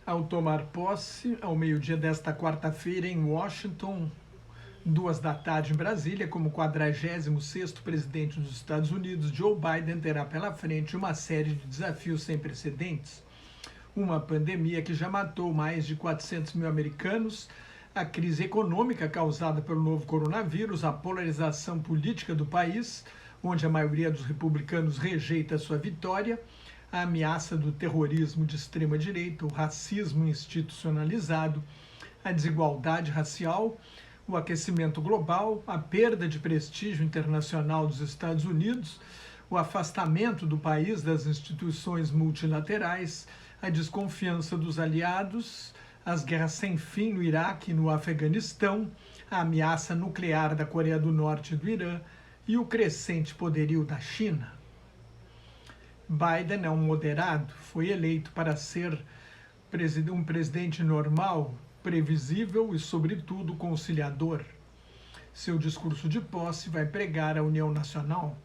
Ao tomar posse, ao meio-dia desta quarta-feira, em Washington, 14h em Brasília, como 46º presidente dos Estados Unidos, Joe Biden terá pela frente uma série de desafios sem precedentes. Uma pandemia que já matou mais de 400 mil americanos, a crise econômica causada pelo novo coronavírus, a polarização política do país, onde a maioria dos republicanos rejeita sua vitória, a ameaça do terrorismo de extrema-direita, o racismo institucionalizado, a desigualdade racial, o aquecimento global, a perda de prestígio internacional dos Estados Unidos, o afastamento do país das instituições multilaterais, a desconfiança dos aliados, as guerras sem fim no Iraque e no Afeganistão, a ameaça nuclear da Coreia do Norte e do Irã e o crescente poderio da China. Biden é um moderado, foi eleito para ser um presidente normal, previsível e, sobretudo, conciliador. Seu discurso de posse vai pregar a união nacional.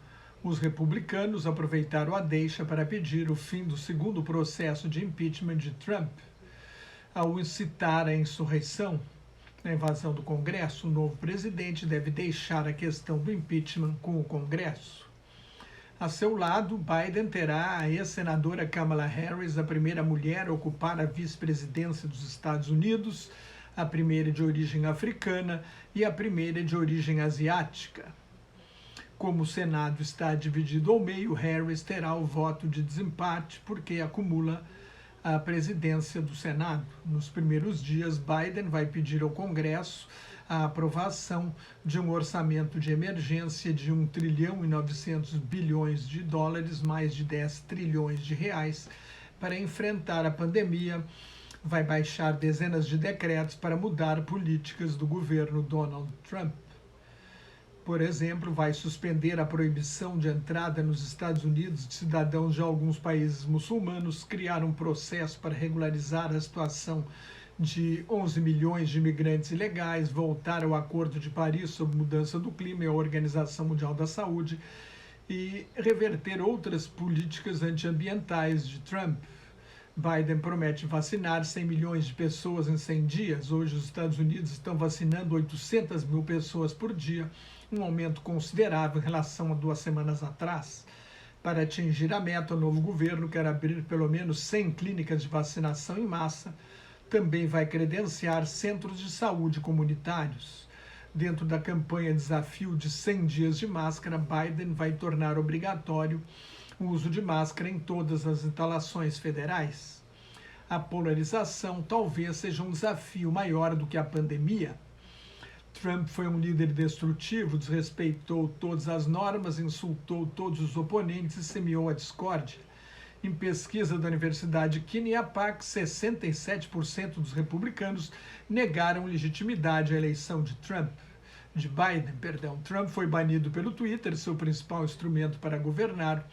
Os republicanos aproveitaram a deixa para pedir o fim do segundo processo de impeachment de Trump. Ao incitar a insurreição, a invasão do Congresso, o novo presidente deve deixar a questão do impeachment com o Congresso. A seu lado, Biden terá a ex-senadora Kamala Harris, a primeira mulher a ocupar a vice-presidência dos Estados Unidos, a primeira de origem africana e a primeira de origem asiática. Como o Senado está dividido ao meio, Harris terá o voto de desempate porque acumula a presidência do Senado. Nos primeiros dias, Biden vai pedir ao Congresso a aprovação de um orçamento de emergência de 1 trilhão e 900 bilhões de dólares, mais de 10 trilhões de reais, para enfrentar a pandemia. Vai baixar dezenas de decretos para mudar políticas do governo Donald Trump. Por exemplo, vai suspender a proibição de entrada nos Estados Unidos de cidadãos de alguns países muçulmanos, criar um processo para regularizar a situação de 11 milhões de imigrantes ilegais, voltar ao Acordo de Paris sobre mudança do clima e a Organização Mundial da Saúde e reverter outras políticas antiambientais de Trump. Biden promete vacinar 100 milhões de pessoas em 100 dias. Hoje, os Estados Unidos estão vacinando 800 mil pessoas por dia, um aumento considerável em relação a 2 semanas atrás. Para atingir a meta, o novo governo quer abrir pelo menos 100 clínicas de vacinação em massa. Também vai credenciar centros de saúde comunitários. Dentro da campanha Desafio de 100 dias de máscara, Biden vai tornar obrigatório o uso de máscara em todas as instalações federais. A polarização talvez seja um desafio maior do que a pandemia. Trump foi um líder destrutivo, desrespeitou todas as normas, insultou todos os oponentes e semeou a discórdia. Em pesquisa da Universidade Quinnipiac, 67% dos republicanos negaram legitimidade à eleição de Biden. Trump foi banido pelo Twitter, seu principal instrumento para governar,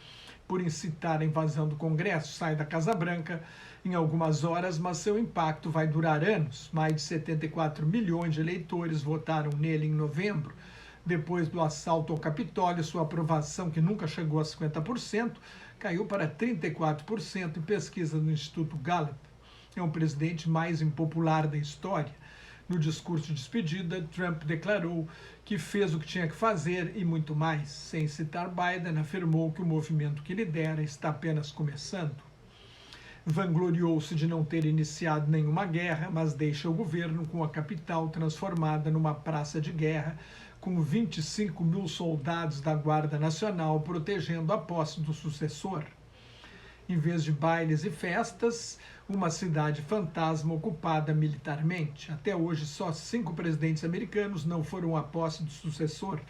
por incitar a invasão do Congresso. Sai da Casa Branca em algumas horas, mas seu impacto vai durar anos. Mais de 74 milhões de eleitores votaram nele em novembro. Depois do assalto ao Capitólio, sua aprovação, que nunca chegou a 50%, caiu para 34% em pesquisa do Instituto Gallup. É o presidente mais impopular da história. No discurso de despedida, Trump declarou que fez o que tinha que fazer e muito mais. Sem citar Biden, afirmou que o movimento que lidera está apenas começando. Vangloriou-se de não ter iniciado nenhuma guerra, mas deixa o governo com a capital transformada numa praça de guerra, com 25 mil soldados da Guarda Nacional protegendo a posse do sucessor. Em vez de bailes e festas, uma cidade fantasma ocupada militarmente. Até hoje, só 5 presidentes americanos não foram à posse do sucessor.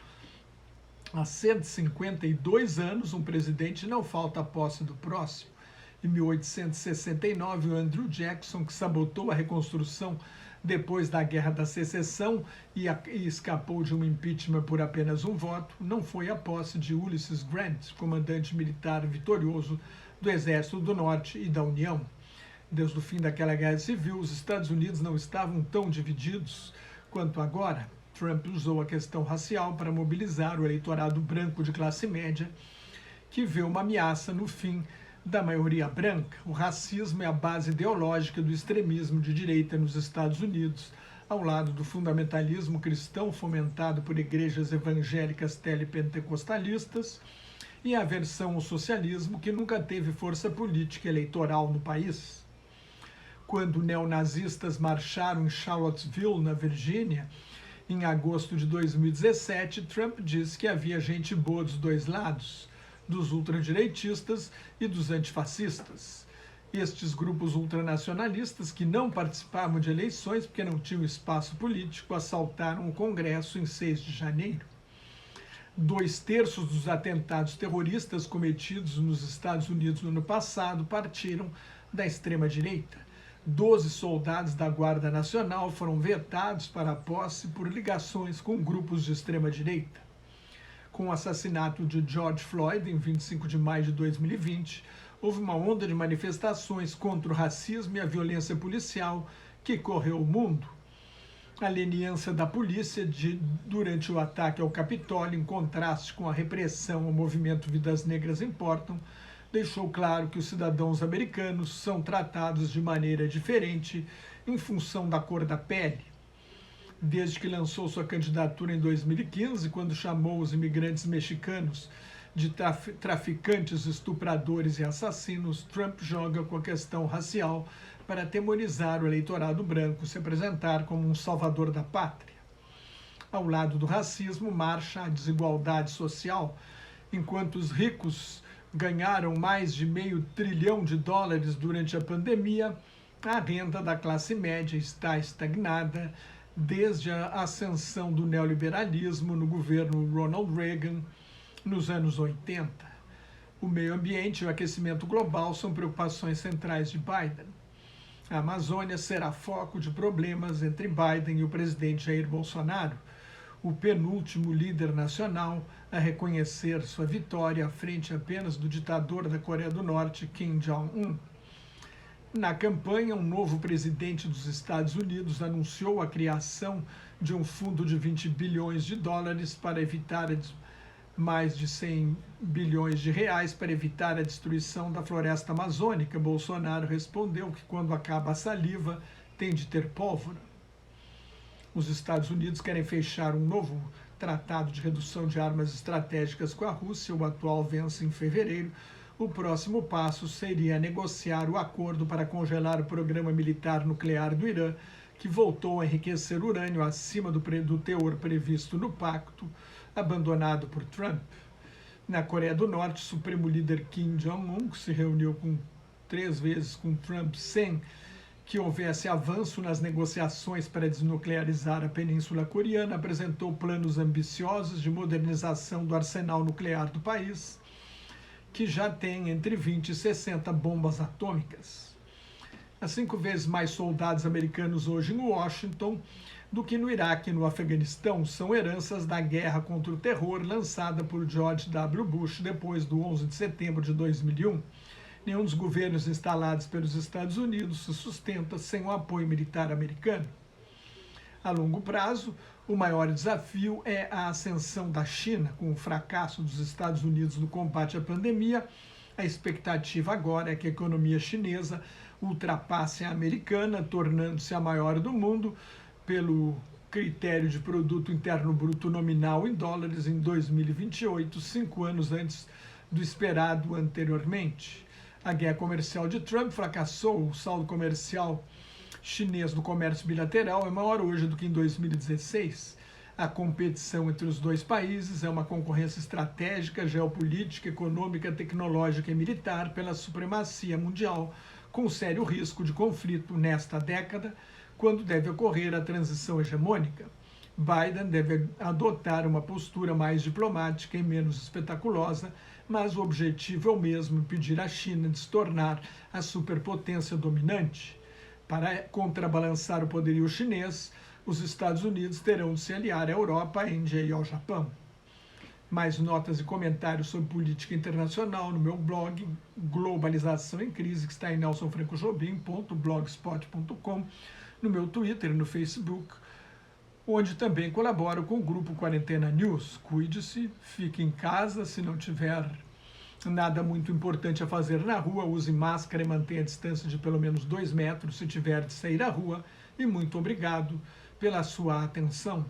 Há 152 anos, um presidente não falta à posse do próximo. Em 1869, o Andrew Jackson, que sabotou a reconstrução depois da Guerra da Secessão e escapou de um impeachment por apenas um voto, não foi à posse de Ulysses Grant, comandante militar vitorioso do Exército do Norte e da União. Desde o fim daquela guerra civil, os Estados Unidos não estavam tão divididos quanto agora. Trump usou a questão racial para mobilizar o eleitorado branco de classe média, que vê uma ameaça no fim da maioria branca. O racismo é a base ideológica do extremismo de direita nos Estados Unidos, ao lado do fundamentalismo cristão fomentado por igrejas evangélicas telepentecostalistas e a aversão ao socialismo, que nunca teve força política eleitoral no país. Quando neonazistas marcharam em Charlottesville, na Virgínia, em agosto de 2017, Trump disse que havia gente boa dos dois lados, dos ultradireitistas e dos antifascistas. Estes grupos ultranacionalistas, que não participavam de eleições porque não tinham espaço político, assaltaram o Congresso em 6 de janeiro. 2/3 dos atentados terroristas cometidos nos Estados Unidos no ano passado partiram da extrema-direita. 12 soldados da Guarda Nacional foram vetados para a posse por ligações com grupos de extrema-direita. Com o assassinato de George Floyd, em 25 de maio de 2020, houve uma onda de manifestações contra o racismo e a violência policial que correu o mundo. A leniência da polícia durante o ataque ao Capitólio, em contraste com a repressão ao movimento Vidas Negras Importam, deixou claro que os cidadãos americanos são tratados de maneira diferente em função da cor da pele. Desde que lançou sua candidatura em 2015, quando chamou os imigrantes mexicanos de traficantes, estupradores e assassinos, Trump joga com a questão racial para atemorizar o eleitorado branco, se apresentar como um salvador da pátria. Ao lado do racismo, marcha a desigualdade social. Enquanto os ricos ganharam mais de $500 bilhão durante a pandemia, a renda da classe média está estagnada desde a ascensão do neoliberalismo no governo Ronald Reagan nos anos 80. O meio ambiente e o aquecimento global são preocupações centrais de Biden. A Amazônia será foco de problemas entre Biden e o presidente Jair Bolsonaro, o penúltimo líder nacional a reconhecer sua vitória à frente apenas do ditador da Coreia do Norte, Kim Jong-un. Na campanha, um novo presidente dos Estados Unidos anunciou a criação de um fundo de $20 bilhões para evitar mais de R$100 bilhões para evitar a destruição da floresta amazônica. Bolsonaro respondeu que quando acaba a saliva, tem de ter pólvora. Os Estados Unidos querem fechar um novo tratado de redução de armas estratégicas com a Rússia. O atual vence em fevereiro. O próximo passo seria negociar o acordo para congelar o programa militar nuclear do Irã, que voltou a enriquecer urânio acima do teor previsto no pacto, abandonado por Trump. Na Coreia do Norte, o supremo líder Kim Jong-un, que se reuniu 3 vezes com Trump sem que houvesse avanço nas negociações para desnuclearizar a Península Coreana, apresentou planos ambiciosos de modernização do arsenal nuclear do país, que já tem entre 20 e 60 bombas atômicas. Há 5 vezes mais soldados americanos hoje em Washington do que no Iraque e no Afeganistão. São heranças da guerra contra o terror lançada por George W. Bush depois do 11 de setembro de 2001. Nenhum dos governos instalados pelos Estados Unidos se sustenta sem o apoio militar americano. A longo prazo, o maior desafio é a ascensão da China. Com o fracasso dos Estados Unidos no combate à pandemia, a expectativa agora é que a economia chinesa ultrapasse a americana, tornando-se a maior do mundo pelo critério de produto interno bruto nominal em dólares em 2028, 5 anos antes do esperado anteriormente. A guerra comercial de Trump fracassou. O saldo comercial chinês do comércio bilateral é maior hoje do que em 2016. A competição entre os dois países é uma concorrência estratégica, geopolítica, econômica, tecnológica e militar pela supremacia mundial, com sério risco de conflito nesta década, quando deve ocorrer a transição hegemônica. Biden deve adotar uma postura mais diplomática e menos espetaculosa, mas o objetivo é o mesmo: impedir a China de se tornar a superpotência dominante. Para contrabalançar o poderio chinês, os Estados Unidos terão de se aliar à Europa, à Índia e ao Japão. Mais notas e comentários sobre política internacional no meu blog Globalização em Crise, que está em nelsonfrancojobim.blogspot.com, no meu Twitter e no Facebook, onde também colaboro com o grupo Quarentena News. Cuide-se, fique em casa, se não tiver Nada muito importante a fazer na rua, use máscara e mantenha a distância de pelo menos 2 metros se tiver de sair à rua. E muito obrigado pela sua atenção.